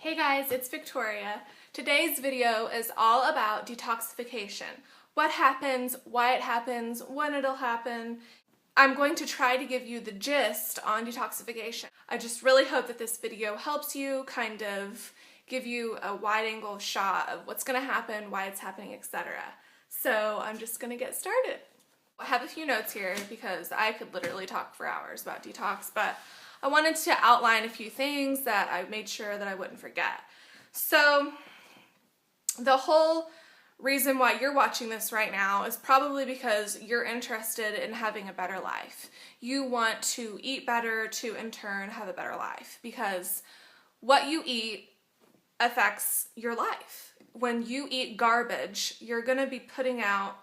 Hey guys, it's Victoria. Today's video is all about detoxification. What happens, why it happens, when it'll happen. I'm going to try to give you the gist on detoxification. I just really hope that this video helps you kind of give you a wide-angle shot of what's going to happen, why it's happening, etc. So I'm just going to get started. I have a few notes here because I could literally talk for hours about detox, but I wanted to outline a few things that I made sure that I wouldn't forget. So the whole reason why you're watching this right now is probably because you're interested in having a better life. You want to eat better to in turn have a better life because what you eat affects your life. When you eat garbage, you're going to be putting out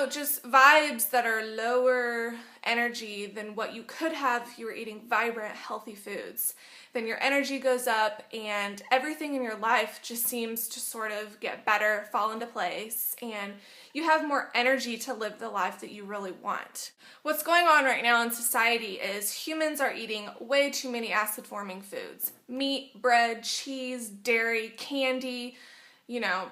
just vibes that are lower energy than what you could have if you were eating vibrant, healthy foods. Then your energy goes up and everything in your life just seems to sort of get better, fall into place, and you have more energy to live the life that you really want. What's going on right now in society is humans are eating way too many acid-forming foods. Meat, bread, cheese, dairy, candy.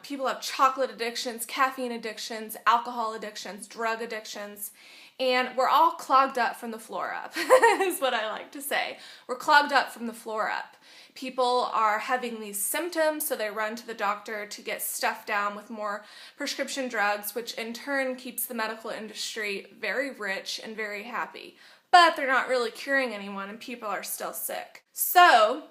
People have chocolate addictions, caffeine addictions, alcohol addictions, drug addictions, and we're all clogged up from the floor up, is what I like to say. We're clogged up from the floor up. People are having these symptoms, so they run to the doctor to get stuffed down with more prescription drugs, which in turn keeps the medical industry very rich and very happy. But they're not really curing anyone, and people are still sick. So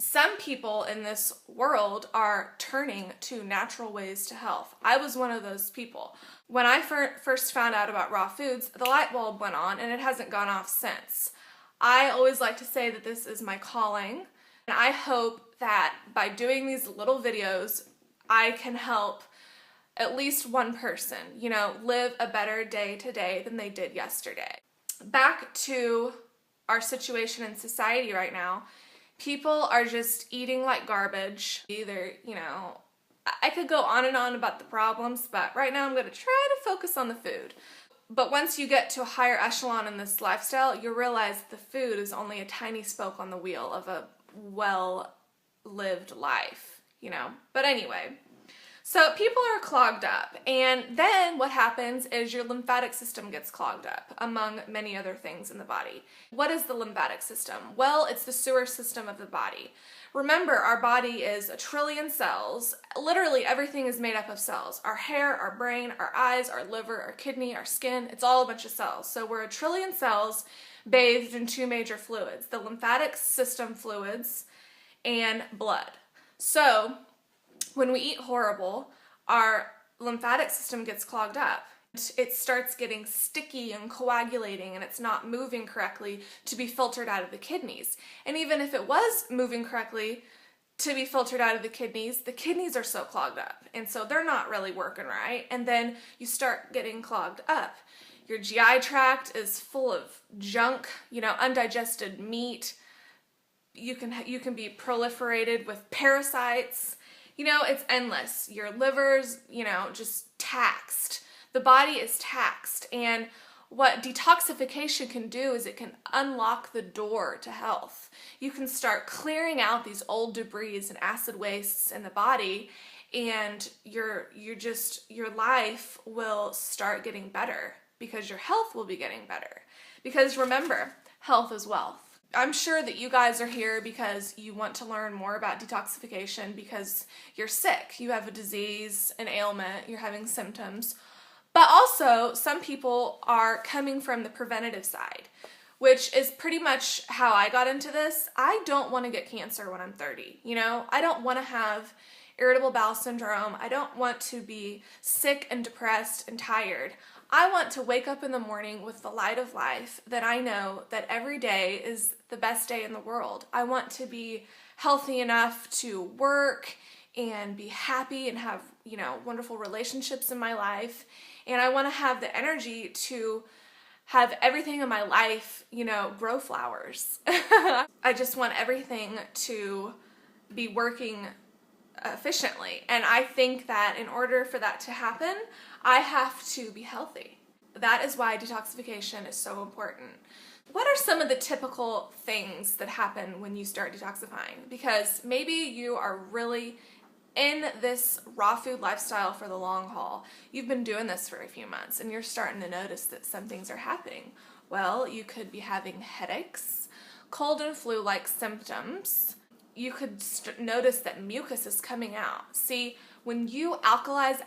some people in this world are turning to natural ways to health. I was one of those people. When I first found out about raw foods, the light bulb went on and it hasn't gone off since. I always like to say that this is my calling, and I hope that by doing these little videos, I can help at least one person, live a better day today than they did yesterday. Back to our situation in society right now. People are just eating like garbage. Either, I could go on and on about the problems, but right now I'm going to try to focus on the food. But once you get to a higher echelon in this lifestyle, you realize the food is only a tiny spoke on the wheel of a well-lived life, But anyway, so people are clogged up, and then what happens is your lymphatic system gets clogged up, among many other things in the body. What is the lymphatic system? Well, it's the sewer system of the body. Remember, our body is 1 trillion cells. Literally everything is made up of cells. Our hair, our brain, our eyes, our liver, our kidney, our skin, it's all a bunch of cells. So we're 1 trillion cells bathed in two major fluids, the lymphatic system fluids and blood. So when we eat horrible, our lymphatic system gets clogged up. It starts getting sticky and coagulating, and it's not moving correctly to be filtered out of the kidneys. And even if it was moving correctly to be filtered out of the kidneys are so clogged up. And so they're not really working right. And then you start getting clogged up. Your GI tract is full of junk, undigested meat. You can be proliferated with parasites. It's endless. Your liver's, just taxed. The body is taxed. And what detoxification can do is it can unlock the door to health. You can start clearing out these old debris and acid wastes in the body, and your life will start getting better because your health will be getting better. Because remember, health is wealth. I'm sure that you guys are here because you want to learn more about detoxification because you're sick. You have a disease, an ailment, you're having symptoms. But also, some people are coming from the preventative side, which is pretty much how I got into this. I don't want to get cancer when I'm 30, I don't want to have irritable bowel syndrome. I don't want to be sick and depressed and tired. I want to wake up in the morning with the light of life that I know that every day is the best day in the world. I want to be healthy enough to work and be happy and have, wonderful relationships in my life. And I want to have the energy to have everything in my life, grow flowers. I just want everything to be working efficiently. And I think that in order for that to happen, I have to be healthy. That is why detoxification is so important. What are some of the typical things that happen when you start detoxifying? Because maybe you are really in this raw food lifestyle for the long haul. You've been doing this for a few months and you're starting to notice that some things are happening. Well, you could be having headaches, cold and flu-like symptoms. You could notice that mucus is coming out. See, when you alkalize,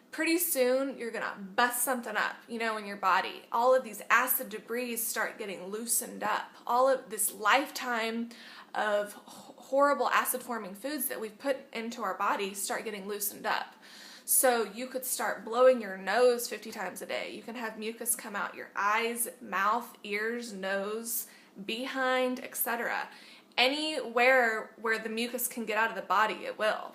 pretty soon you're gonna bust something up, you know, in your body. All of these acid debris start getting loosened up. All of this lifetime of horrible acid forming foods that we've put into our body start getting loosened up. So you could start blowing your nose 50 times a day. You can have mucus come out your eyes, mouth, ears, nose, behind, etc. Anywhere where the mucus can get out of the body, it will.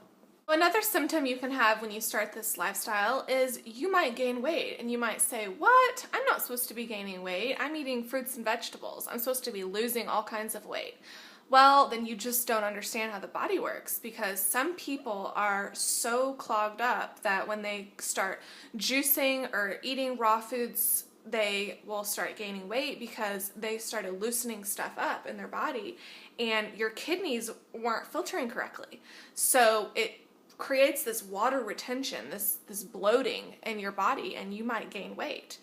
Another symptom you can have when you start this lifestyle is you might gain weight, and you might say, what? I'm not supposed to be gaining weight. I'm eating fruits and vegetables. I'm supposed to be losing all kinds of weight. Well, then you just don't understand how the body works, because some people are so clogged up that when they start juicing or eating raw foods, they will start gaining weight because they started loosening stuff up in their body and your kidneys weren't filtering correctly. So it creates this water retention, this bloating in your body, and you might gain weight.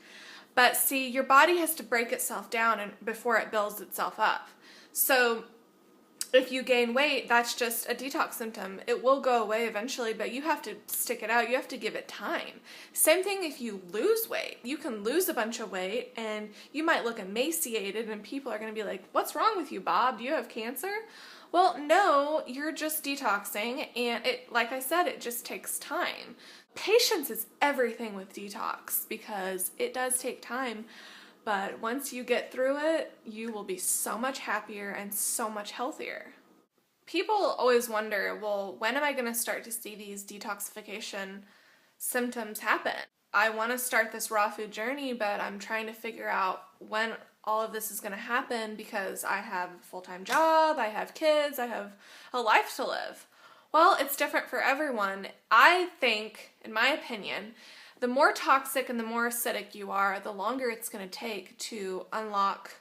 But see, your body has to break itself down before it builds itself up. So if you gain weight, that's just a detox symptom. It will go away eventually, but you have to stick it out. You have to give it time. Same thing if you lose weight. You can lose a bunch of weight and you might look emaciated and people are going to be like, what's wrong with you, Bob? Do you have cancer? Well, no, you're just detoxing, and like I said, it just takes time. Patience is everything with detox because it does take time. But once you get through it, you will be so much happier and so much healthier. People always wonder, well, when am I going to start to see these detoxification symptoms happen? I want to start this raw food journey, but I'm trying to figure out when all of this is going to happen because I have a full-time job, I have kids, I have a life to live. Well, it's different for everyone. I think, in my opinion, the more toxic and the more acidic you are, the longer it's going to take to unlock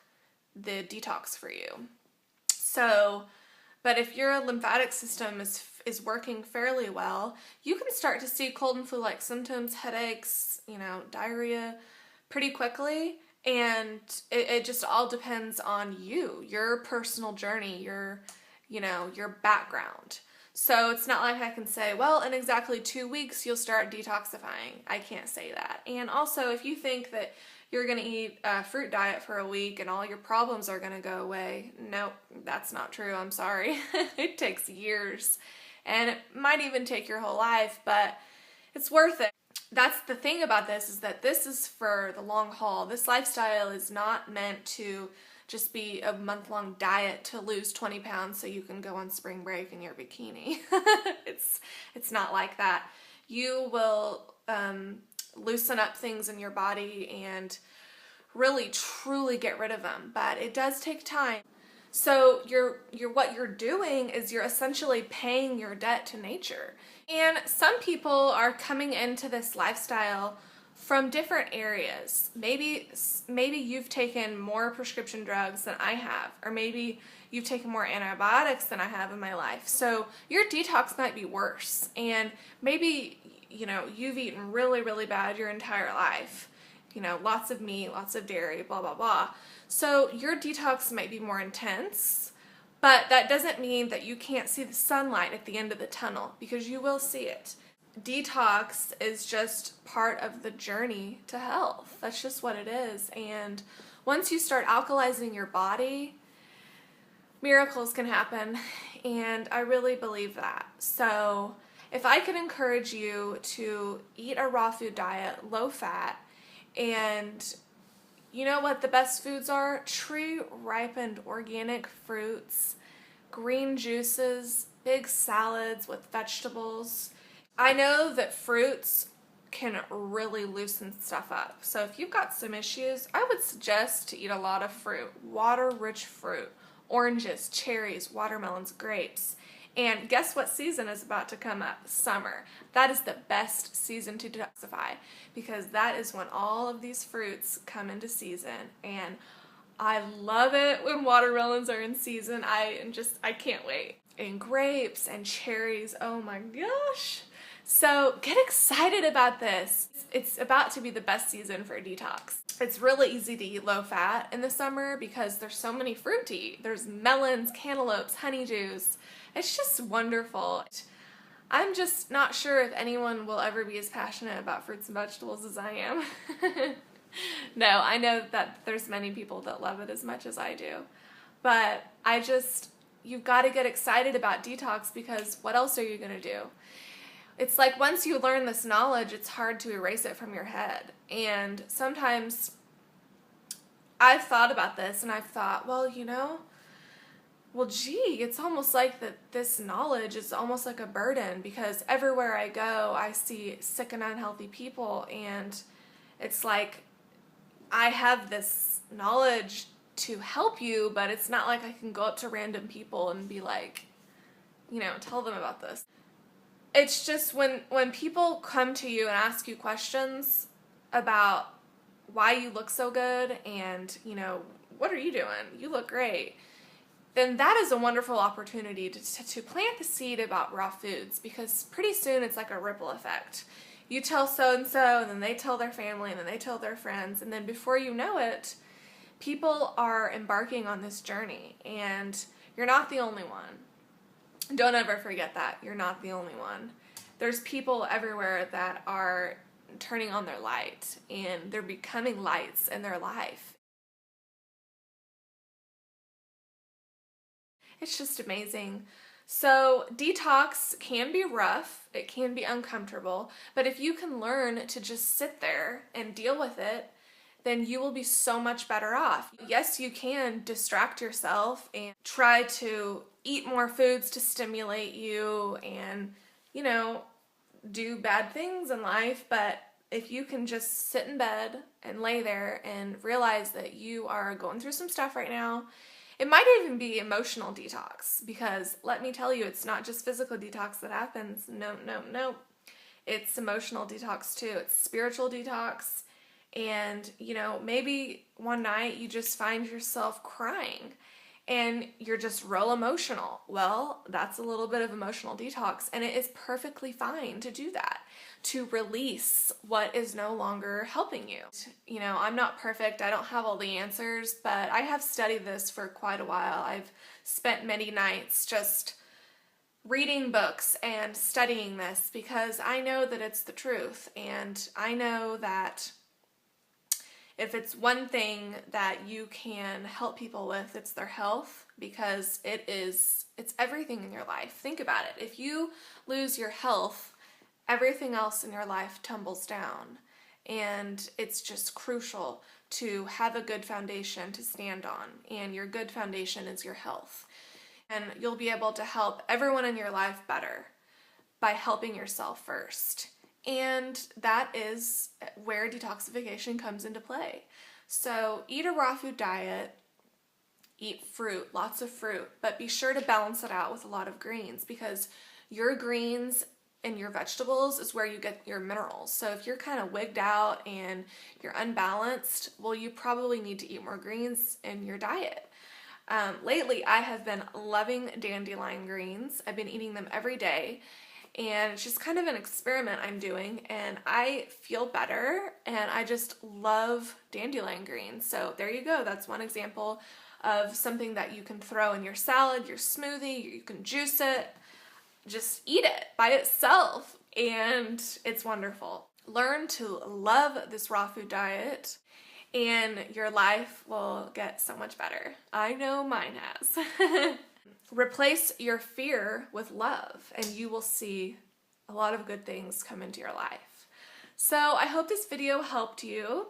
the detox for you. So, but if your lymphatic system is working fairly well, you can start to see cold and flu-like symptoms, headaches, diarrhea pretty quickly. And it just all depends on you, your personal journey, your background. So it's not like I can say, well, in exactly 2 weeks, you'll start detoxifying. I can't say that. And also, if you think that you're going to eat a fruit diet for a week and all your problems are going to go away, nope, that's not true. I'm sorry. It takes years, and it might even take your whole life, but it's worth it. That's the thing about this, is that this is for the long haul. This lifestyle is not meant to just be a month-long diet to lose 20 pounds so you can go on spring break in your bikini. It's not like that. You will loosen up things in your body and really truly get rid of them, but it does take time. So what you're doing is you're essentially paying your debt to nature. And some people are coming into this lifestyle from different areas. Maybe you've taken more prescription drugs than I have, or maybe you've taken more antibiotics than I have in my life. So your detox might be worse, and maybe you've eaten really, really bad your entire life. Lots of meat, lots of dairy, blah, blah, blah. So your detox might be more intense, but that doesn't mean that you can't see the sunlight at the end of the tunnel, because you will see it. Detox is just part of the journey to health. That's just what it is. And once you start alkalizing your body, miracles can happen. And I really believe that. So if I could encourage you to eat a raw food diet, low fat, and you know what the best foods are? Tree ripened organic fruits, green juices, big salads with vegetables. I know that fruits can really loosen stuff up. So if you've got some issues, I would suggest to eat a lot of fruit, water-rich fruit, oranges, cherries, watermelons, grapes. And guess what season is about to come up? Summer. That is the best season to detoxify because that is when all of these fruits come into season. And I love it when watermelons are in season. I can't wait. And grapes and cherries, oh my gosh. So get excited about this. It's about to be the best season for detox. It's really easy to eat low fat in the summer because there's so many fruit to eat. There's melons, cantaloupes, honeydews. It's just wonderful. I'm just not sure if anyone will ever be as passionate about fruits and vegetables as I am. No, I know that there's many people that love it as much as I do. But you've got to get excited about detox because what else are you going to do? It's like once you learn this knowledge, it's hard to erase it from your head. And sometimes I've thought about this and I've thought, well, gee, it's almost like this knowledge is almost like a burden because everywhere I go, I see sick and unhealthy people, and it's like I have this knowledge to help you, but it's not like I can go up to random people and be like, tell them about this. It's just when people come to you and ask you questions about why you look so good and, what are you doing? You look great. Then that is a wonderful opportunity to plant the seed about raw foods because pretty soon it's like a ripple effect. You tell so-and-so, and then they tell their family, and then they tell their friends, and then before you know it, people are embarking on this journey, and you're not the only one. Don't ever forget that. You're not the only one. There's people everywhere that are turning on their light, and they're becoming lights in their life. It's just amazing. So detox can be rough, it can be uncomfortable, but if you can learn to just sit there and deal with it, then you will be so much better off. Yes, you can distract yourself and try to eat more foods to stimulate you and, do bad things in life, but if you can just sit in bed and lay there and realize that you are going through some stuff right now. It might even be emotional detox because let me tell you, it's not just physical detox that happens. No. It's emotional detox too. It's spiritual detox. And, maybe one night you just find yourself crying and you're just real emotional. Well, that's a little bit of emotional detox, and it is perfectly fine to do that, to release what is no longer helping you. I'm not perfect. I don't have all the answers, but I have studied this for quite a while. I've spent many nights just reading books and studying this because I know that it's the truth, and I know that if it's one thing that you can help people with, it's their health, because it's everything in your life. Think about it. If you lose your health, everything else in your life tumbles down. And it's just crucial to have a good foundation to stand on. And your good foundation is your health. And you'll be able to help everyone in your life better by helping yourself first. And that is where detoxification comes into play. So eat a raw food diet, eat fruit, lots of fruit, but be sure to balance it out with a lot of greens because your greens and your vegetables is where you get your minerals. So if you're kind of wigged out and you're unbalanced, well, you probably need to eat more greens in your diet. Lately, I have been loving dandelion greens. I've been eating them every day. And it's just kind of an experiment I'm doing, and I feel better, and I just love dandelion greens. So there you go. That's one example of something that you can throw in your salad, your smoothie, you can juice it, just eat it by itself, and it's wonderful. Learn to love this raw food diet, and your life will get so much better. I know mine has. Replace your fear with love, and you will see a lot of good things come into your life. So I hope this video helped you,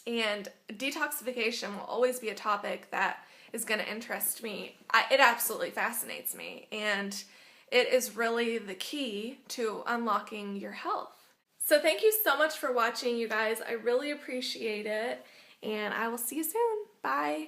and detoxification will always be a topic that is going to interest me. It absolutely fascinates me, and it is really the key to unlocking your health. So thank you so much for watching, you guys. I really appreciate it, and I will see you soon. Bye.